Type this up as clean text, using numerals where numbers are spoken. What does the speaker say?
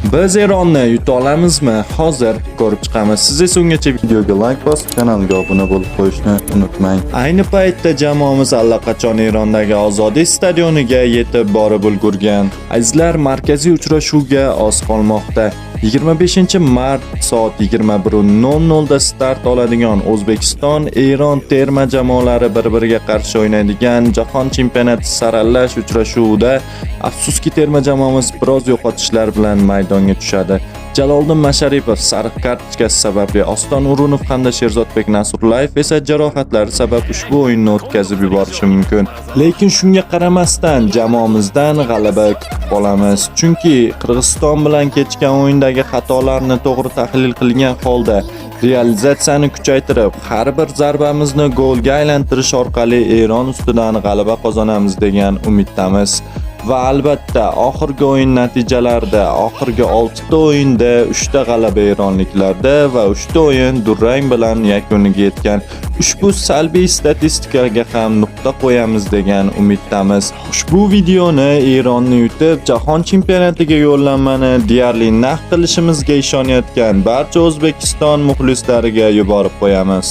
Biz Eronni yuta olamizmi? Hozir ko'rib chiqamiz. Siz esa ungacha Videoga like bosib, kanalga obuna bo'lib qo'yishni unutmang. ayni paytda jamoamiz allaqachon Erondagi Ozodiy stadioniga yetib borib ulgurgan. Azizlar, markaziy uchrashuvga oz qolmoqda. 25-mart soat 21:00 da start oladigan O'zbekiston Eron terma jamoalari bir-biriga qarshi o'ynaydigan Jahon chempionati saralash uchrashuvida afsuski terma jamoamiz biroz yo'qotishlar bilan maydonga tushadi. Jaloliddin Masharipov sariq kartochkasi sababli, Oston O'runov hamda Sherzodbek Nasrullayev esa jarohatlari sabab ushbu o'yinni o'tkazib yuborishi mumkin. Lekin shunga qaramasdan jamoamizdan g'alaba kutib qolamiz. Chunki Qirg'iziston bilan kechgan o'yindagi xatolarni to'g'ri tahlil qilgan holda realizatsiyani kuchaytirib, har bir zarbamizni golga aylantirish orqali Eron ustidan g'alaba qozonamiz degan umiddamiz. Va albatta oxirgi o'yin natijalarida oxirgi 6 ta o'yinda 3 ta g'alaba eronliklarda va 3 ta o'yin durang bilan yakuniga yetgan. Ushbu salbiy statistikaga ham nuqta qo'yamiz degan umiddamiz. Ushbu videoni Eronni yutib Jahon chempionatiga yo'llanmani deyarli naqd qilishimizga ishonayotgan barcha O'zbekiston muxlislariga yuborib qo'yamiz.